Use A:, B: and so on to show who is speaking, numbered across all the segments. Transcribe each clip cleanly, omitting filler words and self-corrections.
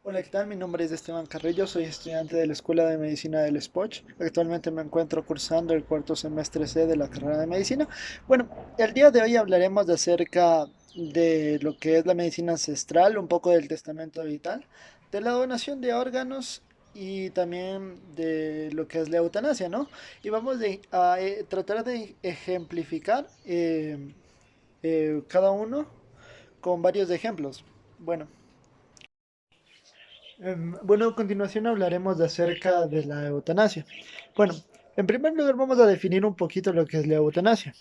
A: Hola, ¿qué tal? Mi nombre es Esteban Carrillo, soy estudiante de la Escuela de Medicina del SPOCH. Actualmente me encuentro cursando el cuarto semestre C de la carrera de medicina. Bueno, el día de hoy hablaremos de acerca de lo que es la medicina ancestral, un poco del testamento vital, de la donación de órganos y también de lo que es la eutanasia, ¿no? Y vamos a tratar de ejemplificar cada uno con varios ejemplos. Bueno. Bueno, a continuación hablaremos de acerca de la eutanasia. Bueno, en primer lugar vamos a definir un poquito lo que es la eutanasia.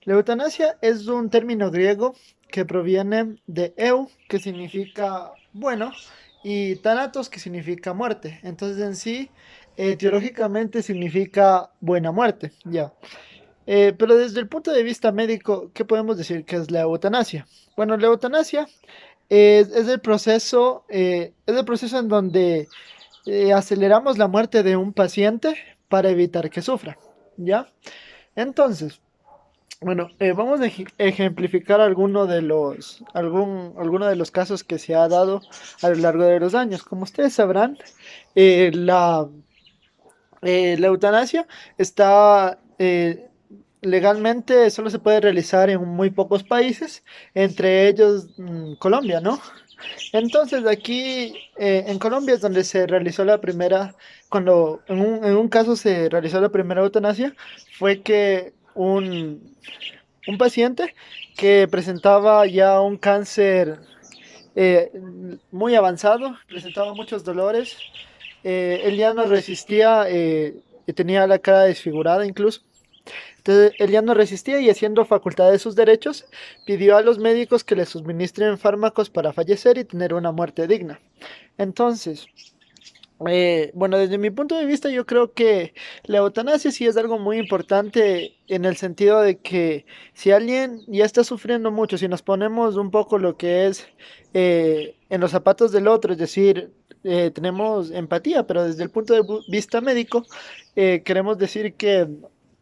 A: La eutanasia es un término griego que proviene de eu, que significa bueno, y thanatos, que significa muerte. Entonces en sí, teológicamente significa buena muerte, ya. Pero desde el punto de vista médico, ¿qué podemos decir que es la eutanasia? Bueno, la eutanasia es el proceso en donde aceleramos la muerte de un paciente para evitar que sufra, ¿ya? Entonces, bueno, vamos a ejemplificar alguno de los casos que se ha dado a lo largo de los años. Como ustedes sabrán, eh, la, la eutanasia está legalmente, solo se puede realizar en muy pocos países, entre ellos Colombia, ¿no? Entonces, aquí en Colombia es donde se realizó la primera, cuando en un caso se realizó la primera eutanasia, fue que un paciente que presentaba ya un cáncer eh, muy avanzado, presentaba muchos dolores, él ya no resistía, y tenía la cara desfigurada incluso. Entonces, él ya no resistía y haciendo facultad de sus derechos, pidió a los médicos que le suministren fármacos para fallecer y tener una muerte digna. Entonces, bueno, desde mi punto de vista, yo creo que la eutanasia sí es algo muy importante en el sentido de que si alguien ya está sufriendo mucho, si nos ponemos un poco lo que es en los zapatos del otro, es decir, tenemos empatía, pero desde el punto de vista médico, queremos decir que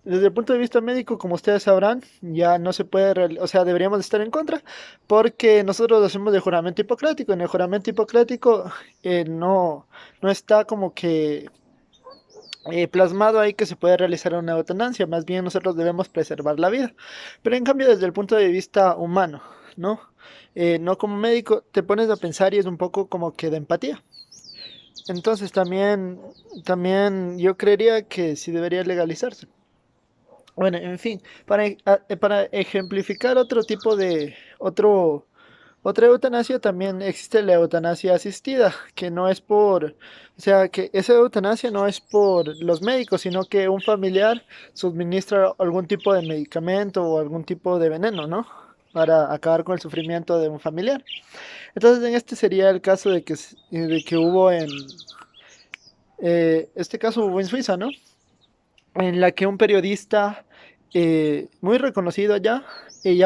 A: desde el punto de vista médico, como ustedes sabrán, ya no se puede, o sea, deberíamos estar en contra, porque nosotros lo hacemos de juramento hipocrático. En el juramento hipocrático no está como que plasmado ahí que se puede realizar una eutanasia, más bien nosotros debemos preservar la vida. Pero en cambio, desde el punto de vista humano, ¿no? No como médico, te pones a pensar y es un poco como que de empatía. Entonces también yo creería que sí debería legalizarse. Bueno, en fin, para ejemplificar otra eutanasia, también existe la eutanasia asistida, que no es o sea, que esa eutanasia no es por los médicos, sino que un familiar suministra algún tipo de medicamento o algún tipo de veneno, ¿no? Para acabar con el sufrimiento de un familiar. Entonces, en este sería el caso de que este caso hubo en Suiza, ¿no? En la que un periodista muy reconocido ya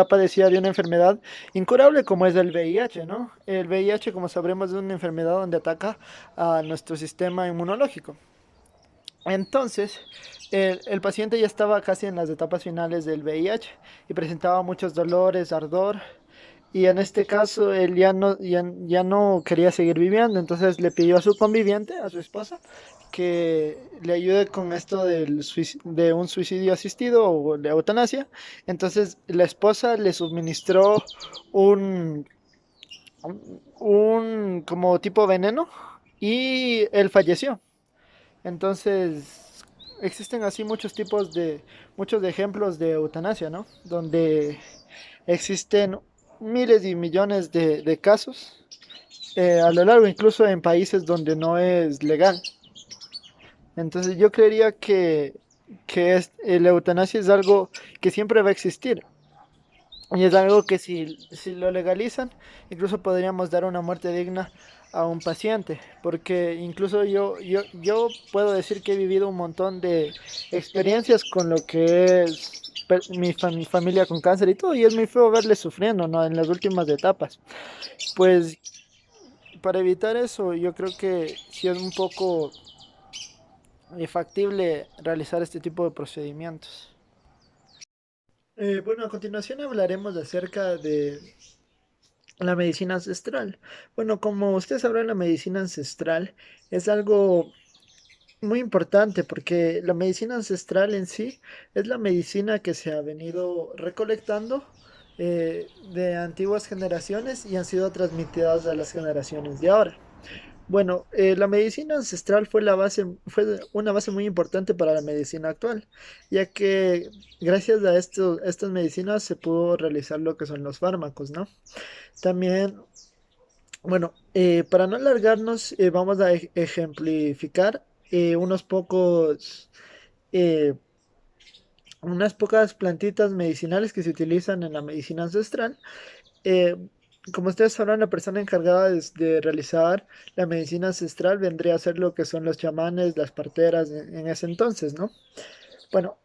A: padecía de una enfermedad incurable como es el VIH, ¿no? El VIH, como sabremos, es una enfermedad donde ataca a nuestro sistema inmunológico. Entonces, el paciente ya estaba casi en las etapas finales del VIH y presentaba muchos dolores, ardor, y en este caso él ya no quería seguir viviendo, entonces le pidió a su conviviente, a su esposa, que le ayude con esto de un suicidio asistido o de eutanasia. Entonces la esposa le suministró un, un como tipo veneno y él falleció. Entonces existen así muchos de ejemplos de eutanasia, ¿no? Donde existen miles y millones de casos a lo largo, incluso en países donde no es legal. Entonces yo creería que la eutanasia es algo que siempre va a existir. Y es algo que si lo legalizan, incluso podríamos dar una muerte digna a un paciente. Porque incluso yo puedo decir que he vivido un montón de experiencias con lo que es mi familia con cáncer y todo. Y es muy feo verles sufriendo, ¿no? En las últimas etapas. Pues para evitar eso, yo creo que sí es un poco factible realizar este tipo de procedimientos. Bueno, a continuación hablaremos acerca La medicina ancestral. Bueno, como ustedes sabrán, la medicina ancestral es algo muy importante porque la medicina ancestral en sí es la medicina que se ha venido recolectando de antiguas generaciones y han sido transmitidas a las generaciones de ahora. Bueno, la medicina ancestral fue una base muy importante para la medicina actual, ya que gracias a estas medicinas se pudo realizar lo que son los fármacos, ¿no? También, bueno, para no alargarnos, vamos a ejemplificar unos pocos, eh, unas pocas plantitas medicinales que se utilizan en la medicina ancestral. Eh, Como ustedes sabrán, la persona encargada de realizar la medicina ancestral vendría a ser lo que son los chamanes, las parteras en ese entonces, ¿no? Bueno,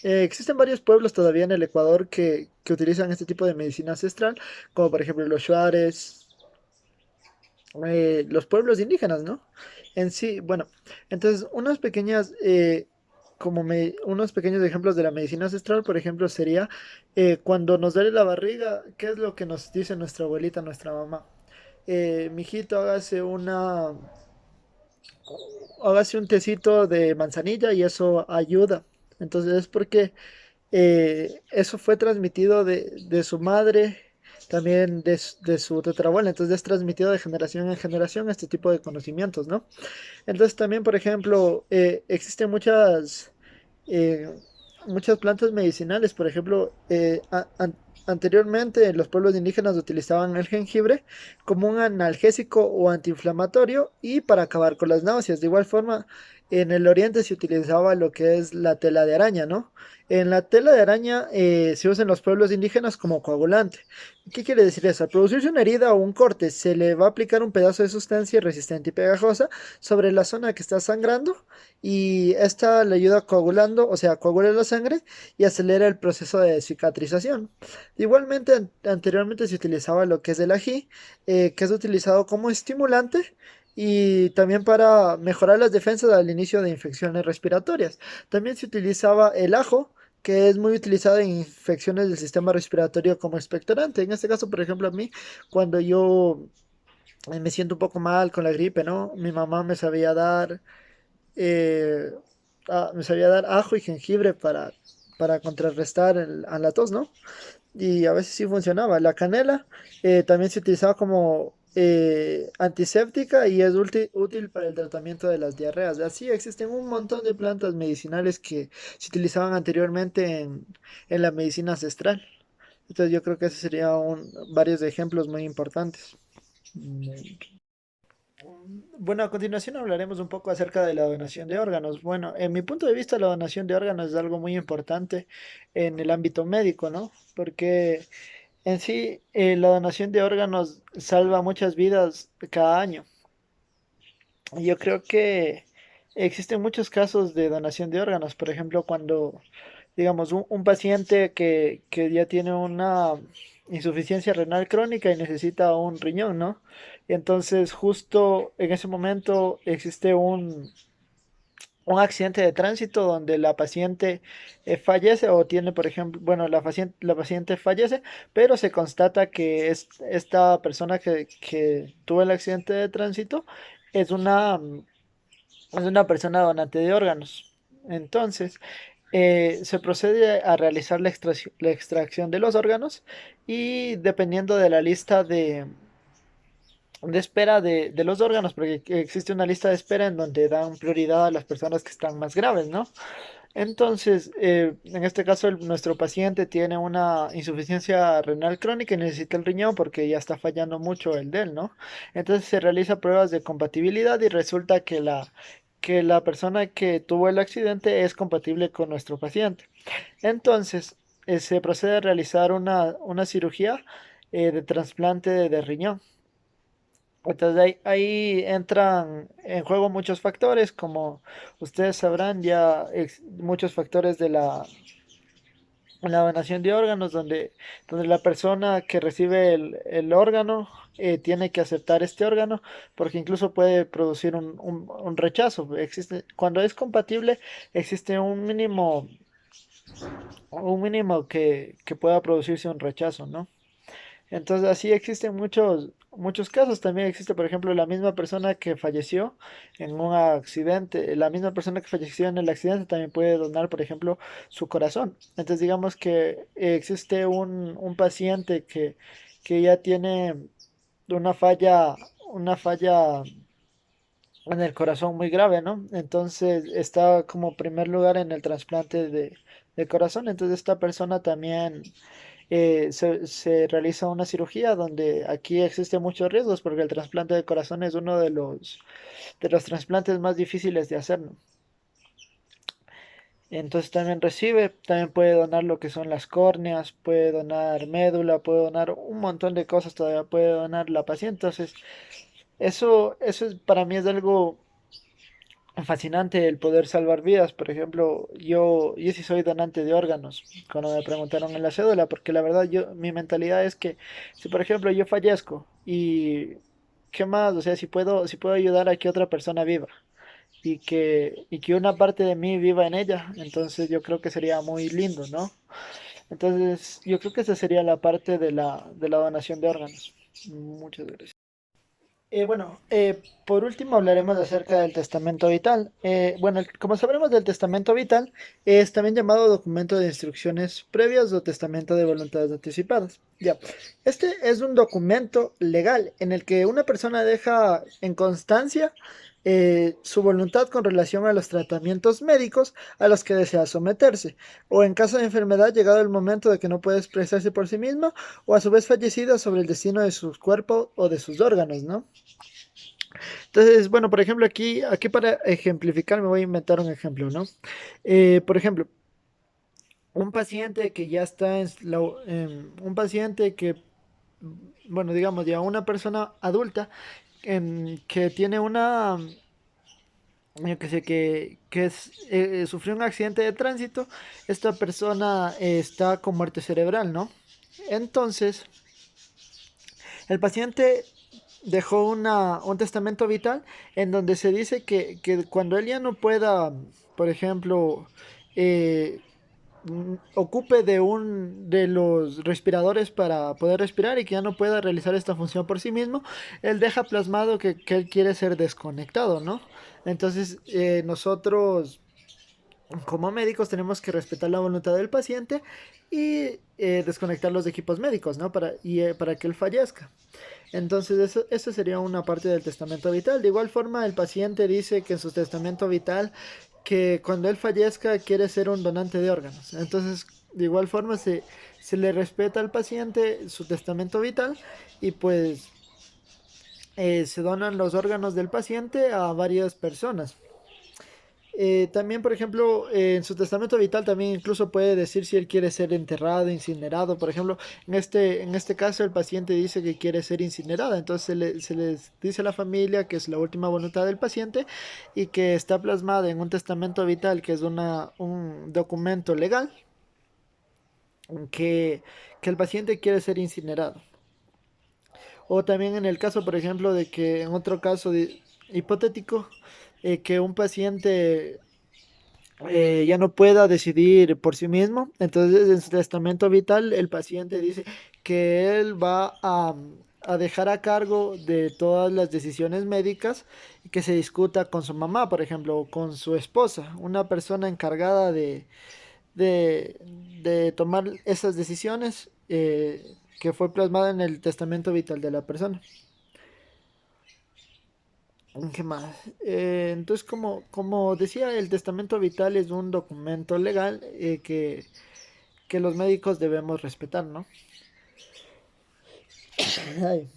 A: existen varios pueblos todavía en el Ecuador que utilizan este tipo de medicina ancestral, como por ejemplo los Shuares, los pueblos indígenas, ¿no? En sí, bueno, entonces unos pequeños ejemplos de la medicina ancestral, por ejemplo, sería cuando nos duele la barriga, ¿qué es lo que nos dice nuestra abuelita, nuestra mamá? Mijito, hágase un tecito de manzanilla y eso ayuda. Entonces es porque eso fue transmitido de su madre, también de su tatarabuela, entonces es transmitido de generación en generación este tipo de conocimientos, ¿no? Entonces también, por ejemplo, existen eh, muchas plantas medicinales, por ejemplo, anteriormente los pueblos indígenas utilizaban el jengibre como un analgésico o antiinflamatorio y para acabar con las náuseas. De igual forma, en el oriente se utilizaba lo que es la tela de araña, ¿no? En la tela de araña se usa en los pueblos indígenas como coagulante. ¿Qué quiere decir eso? Al producirse una herida o un corte, se le va a aplicar un pedazo de sustancia resistente y pegajosa sobre la zona que está sangrando y esta le ayuda coagulando, o sea, coagula la sangre y acelera el proceso de cicatrización. Igualmente, anteriormente se utilizaba lo que es el ají, que es utilizado como estimulante y también para mejorar las defensas al inicio de infecciones respiratorias. También se utilizaba el ajo, que es muy utilizado en infecciones del sistema respiratorio como expectorante. En este caso, por ejemplo, a mí, cuando yo me siento un poco mal con la gripe, ¿no? Mi mamá eh, me sabía dar ajo y jengibre para contrarrestar a la tos, ¿no? Y a veces sí funcionaba. La canela también se utilizaba como antiséptica y es útil para el tratamiento de las diarreas. Así existen un montón de plantas medicinales que se utilizaban anteriormente en la medicina ancestral. Entonces yo creo que esos serían varios ejemplos muy importantes. Bueno, a continuación hablaremos un poco acerca de la donación de órganos. Bueno, en mi punto de vista, la donación de órganos es algo muy importante en el ámbito médico, ¿no? Porque en sí, la donación de órganos salva muchas vidas cada año. Y yo creo que existen muchos casos de donación de órganos. Por ejemplo, cuando, digamos, un paciente que ya tiene una insuficiencia renal crónica y necesita un riñón, ¿no? Entonces, justo en ese momento existe un accidente de tránsito donde la paciente fallece o tiene, por ejemplo, bueno, la paciente fallece, pero se constata que esta persona que tuvo el accidente de tránsito es es una persona donante de órganos. Entonces, se procede a realizar la extracción de los órganos y dependiendo de la lista de espera de los órganos, porque existe una lista de espera en donde dan prioridad a las personas que están más graves, ¿no? Entonces, en este caso, nuestro paciente tiene una insuficiencia renal crónica y necesita el riñón porque ya está fallando mucho el de él, ¿no? Entonces se realiza pruebas de compatibilidad y resulta que la persona que tuvo el accidente es compatible con nuestro paciente. Entonces, se procede a realizar una cirugía de trasplante de riñón. Entonces ahí entran en juego muchos factores, como ustedes sabrán, muchos factores de la donación de órganos, donde la persona que recibe el órgano tiene que aceptar este órgano, porque incluso puede producir un rechazo. Cuando es compatible, existe un mínimo. un mínimo que pueda producirse un rechazo, ¿no? Entonces, así existen muchos casos. También existe, por ejemplo, la misma persona que falleció en un accidente. La misma persona que falleció en el accidente también puede donar, por ejemplo, su corazón. Entonces, digamos que existe un paciente que ya tiene una una falla en el corazón muy grave, ¿no? Entonces, está como primer lugar en el trasplante de corazón. Entonces, esta persona también se realiza una cirugía donde aquí existen muchos riesgos porque el trasplante de corazón es uno de los trasplantes más difíciles de hacer, ¿no? Entonces también recibe, también puede donar lo que son las córneas, puede donar médula, puede donar un montón de cosas, todavía puede donar la paciente. Entonces, para mí es algo fascinante el poder salvar vidas. Por ejemplo, yo sí soy donante de órganos, cuando me preguntaron en la cédula, porque la verdad mi mentalidad es que si por ejemplo yo fallezco y qué más, o sea, si puedo ayudar a que otra persona viva y que una parte de mí viva en ella, entonces yo creo que sería muy lindo, ¿no? Entonces, yo creo que esa sería la parte de de la donación de órganos. Muchas gracias. Bueno, por último hablaremos acerca del testamento vital. Bueno, como sabremos del testamento vital, es también llamado documento de instrucciones previas o testamento de voluntades anticipadas. Ya, este es un documento legal en el que una persona deja en constancia su voluntad con relación a los tratamientos médicos a los que desea someterse, o en caso de enfermedad llegado el momento de que no puede expresarse por sí misma, o a su vez fallecida sobre el destino de su cuerpo o de sus órganos, ¿no? Entonces, bueno, por ejemplo, aquí para ejemplificar me voy a inventar un ejemplo, ¿no? Por ejemplo, un paciente que ya está un paciente que, bueno, digamos, ya una persona adulta que tiene yo que sé, sufrió un accidente de tránsito, esta persona está con muerte cerebral, ¿no? Entonces, el paciente dejó un testamento vital en donde se dice que cuando él ya no pueda, por ejemplo, eh, ocupe de los respiradores para poder respirar y que ya no pueda realizar esta función por sí mismo, él deja plasmado que él quiere ser desconectado, ¿no? Entonces, nosotros como médicos tenemos que respetar la voluntad del paciente y desconectar los equipos médicos, ¿no? Para que él fallezca. Entonces, eso sería una parte del testamento vital. De igual forma, el paciente dice que en su testamento vital que cuando él fallezca quiere ser un donante de órganos. Entonces, de igual forma, se le respeta al paciente su testamento vital y pues se donan los órganos del paciente a varias personas. También, por ejemplo, en su testamento vital también incluso puede decir si él quiere ser enterrado, incinerado. Por ejemplo, en este caso el paciente dice que quiere ser incinerada. Entonces se les dice a la familia que es la última voluntad del paciente y que está plasmada en un testamento vital, que es un documento legal, que, que el paciente quiere ser incinerado. O también en el caso, por ejemplo, de que en otro caso hipotético, que un paciente ya no pueda decidir por sí mismo. Entonces, en su testamento vital, el paciente dice que él va a dejar a cargo de todas las decisiones médicas y que se discuta con su mamá, por ejemplo, o con su esposa, una persona encargada de, de tomar esas decisiones que fue plasmada en el testamento vital de la persona. ¿Qué más? Entonces, como decía, el testamento vital es un documento legal que los médicos debemos respetar, ¿no? Ay.